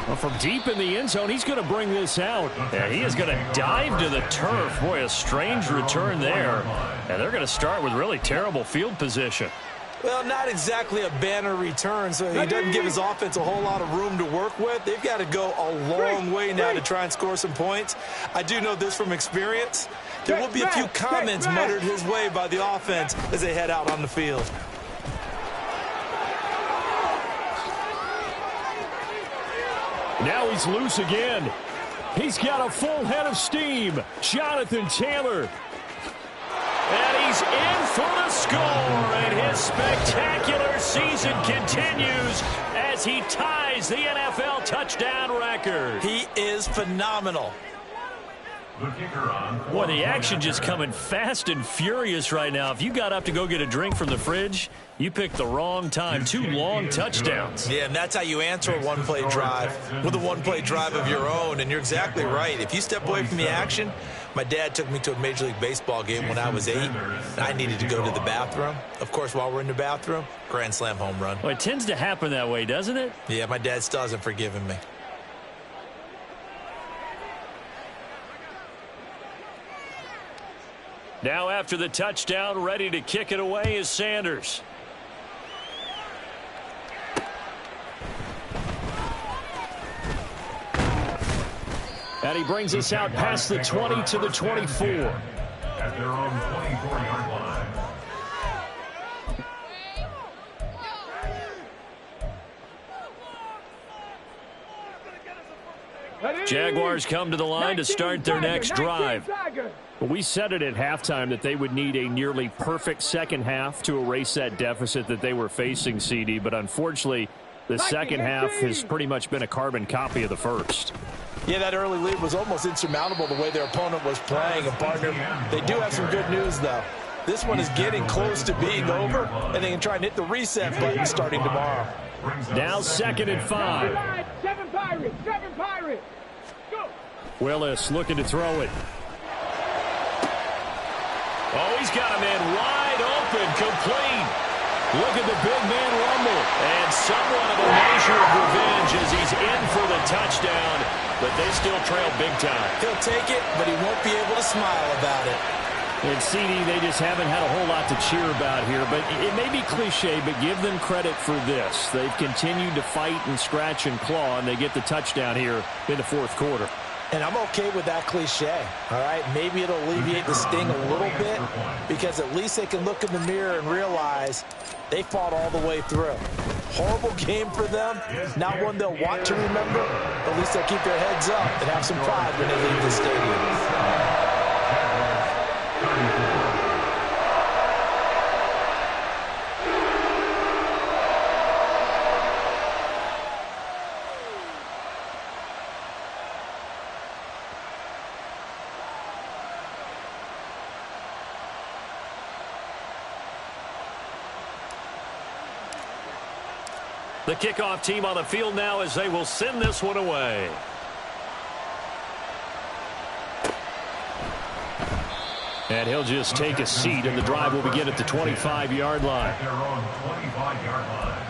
Well, from deep in the end zone, he's going to bring this out. And he is going to dive to the turf. Boy, a strange return there. And they're going to start with really terrible field position. Well, not exactly a banner return, so he doesn't give his offense a whole lot of room to work with. They've got to go a long way now to try and score some points. I do know this from experience. There will be a few comments muttered his way by the offense as they head out on the field. Now he's loose again. He's got a full head of steam. Jonathan Taylor. And he's in for the score. And his spectacular season continues as he ties the NFL touchdown record. He is phenomenal. Boy, the action just coming fast and furious right now. If you got up to go get a drink from the fridge, you picked the wrong time. 2 long touchdowns. Yeah, and that's how you answer a one-play drive with a one-play drive of your own. And you're exactly right. If you step away from the action, my dad took me to a Major League Baseball game when I was 8, and I needed to go to the bathroom. Of course, while we're in the bathroom, grand slam home run. Well, it tends to happen that way, doesn't it? Yeah, my dad still hasn't forgiven me. Now after the touchdown, ready to kick it away is Sanders. And he brings us out past the 20 to the 24. At their own 24-yard line. Jaguars come to the line to start their next drive. We said it at halftime that they would need a nearly perfect second half to erase that deficit that they were facing, CD. But unfortunately, the second half has pretty much been a carbon copy of the first. Yeah, that early lead was almost insurmountable the way their opponent was playing. And, partner, they do have some good news, though. This one is getting close to being over, and they can try and hit the reset button starting tomorrow. Now 2nd and 5. 7 Pirates, 7 Pirates. Go. Willis looking to throw it. Oh, he's got a man wide open, complete. Look at the big man rumble. And somewhat of a measure of revenge as he's in for the touchdown, but they still trail big time. He'll take it, but he won't be able to smile about it. And CD, they just haven't had a whole lot to cheer about here, but it may be cliche, but give them credit for this. They've continued to fight and scratch and claw, and they get the touchdown here in the 4th quarter. And I'm okay with that cliche, all right? Maybe it'll alleviate the sting a little bit because at least they can look in the mirror and realize they fought all the way through. Horrible game for them, not one they'll want to remember. At least they'll keep their heads up and have some pride when they leave the stadium. The kickoff team on the field now as they will send this one away. And he'll just take a seat, and the drive will begin at the 25-yard line. Their own 25-yard line.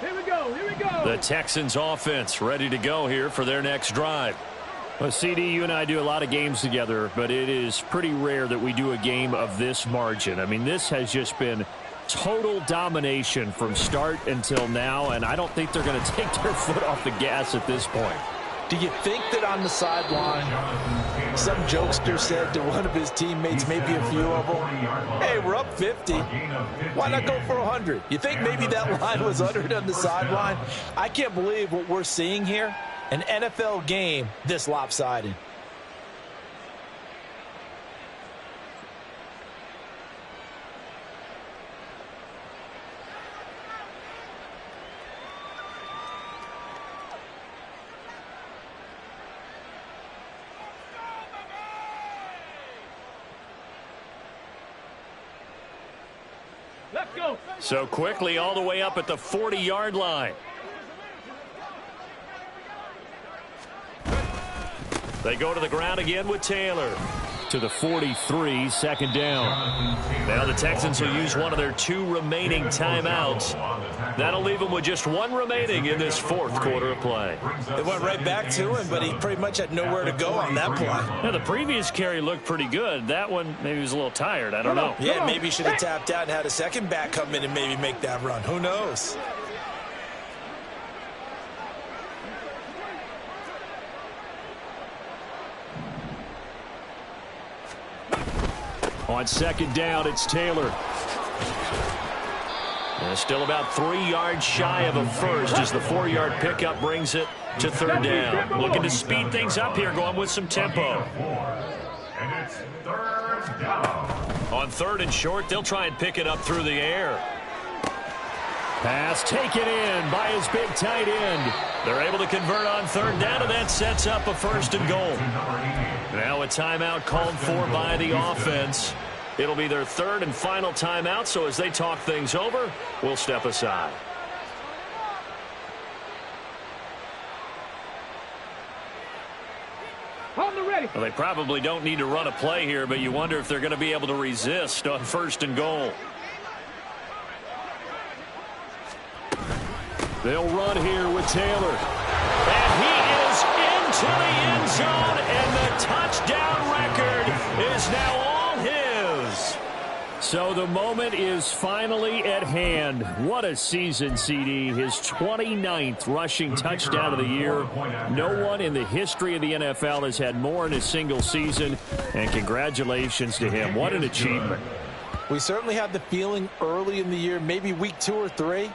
Here we go, here we go. The Texans offense ready to go here for their next drive. Well, CD, you and I do a lot of games together, but it is pretty rare that we do a game of this margin. I mean, this has just been total domination from start until now, and I don't think they're going to take their foot off the gas at this point. Do you think that on the sideline, some jokester said to one of his teammates, maybe a few of them, hey, we're up 50. Why not go for 100? You think maybe that line was uttered on the sideline? I can't believe what we're seeing here. An NFL game this lopsided. Let's go. So quickly all the way up at the 40-yard line. They go to the ground again with Taylor. To the 43, second down. Now the Texans will use one of their 2 remaining timeouts. That'll leave him with just one remaining in this fourth quarter of play. It went right back to him, but he pretty much had nowhere to go on that play. Now, the previous carry looked pretty good. That one, maybe he was a little tired. I don't know. Yeah, maybe he should have tapped out and had a second back come in and maybe make that run. Who knows? On second down, it's Taylor. And still about 3 yards shy of a first as the 4-yard pickup brings it to third down. Looking to speed things up here, going with some tempo. And it's third down. On third and short, they'll try and pick it up through the air. Pass taken in by his big tight end. They're able to convert on third down, and that sets up a first and goal. Now a timeout called for by the offense. It'll be their third and final timeout, so as they talk things over, we'll step aside. On the ready. Well, they probably don't need to run a play here, but you wonder if they're going to be able to resist on first and goal. They'll run here with Taylor. And he is into the end zone, and the touchdown record is now all his. So the moment is finally at hand. What a season, CD. His 29th rushing touchdown of the year. No one in the history of the NFL has had more in a single season, and congratulations to him. What an achievement. We certainly had the feeling early in the year, maybe week 2 or 3,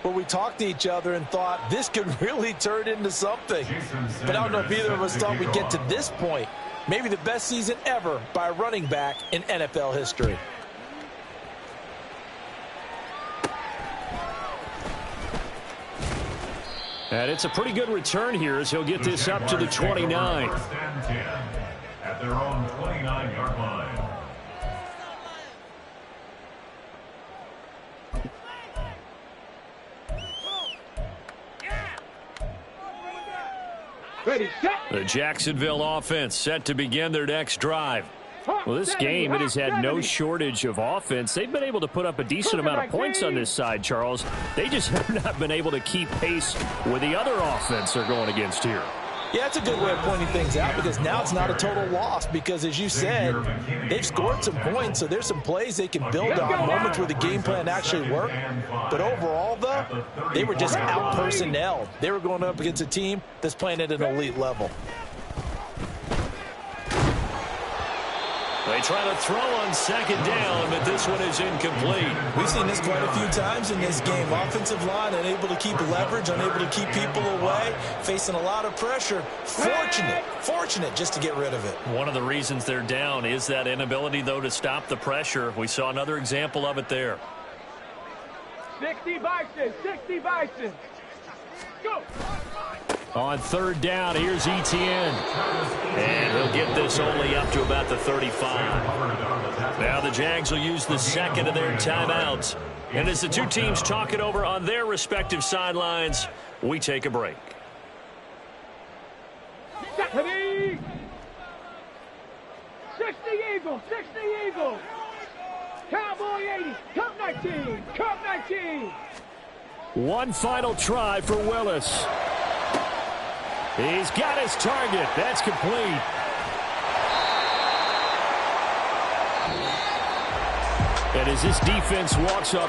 where we talked to each other and thought this could really turn into something. But I don't know if either of us thought we'd get to this point. Maybe the best season ever by a running back in NFL history. And it's a pretty good return here as he'll get this up to the 29. First and 10 at their own 29-yard line. Ready, set. The Jacksonville offense set to begin their next drive. Well, this game, it has had no shortage of offense. They've been able to put up a decent amount of points on this side, Charles. They just have not been able to keep pace with the other offense they're going against here. Yeah, that's a good way of pointing things out because now it's not a total loss because, as you said, they've scored some points, so there's some plays they can build on, moments where the game plan actually worked. But overall, though, they were just out-personnelled. They were going up against a team that's playing at an elite level. They try to throw on second down, but this one is incomplete. We've seen this quite a few times in this game. Offensive line unable to keep leverage, unable to keep people away, facing a lot of pressure. Fortunate just to get rid of it. One of the reasons they're down is that inability, though, to stop the pressure. We saw another example of it there. 60 Bison. Go. On third down, here's Etienne. And he'll get this only up to about the 35. Now the Jags will use the second of their timeouts. And as the two teams talk it over on their respective sidelines, we take a break. 60 Eagles. Cowboy 80. Cup 19. One final try for Willis. He's got his target. That's complete. And as this defense walks off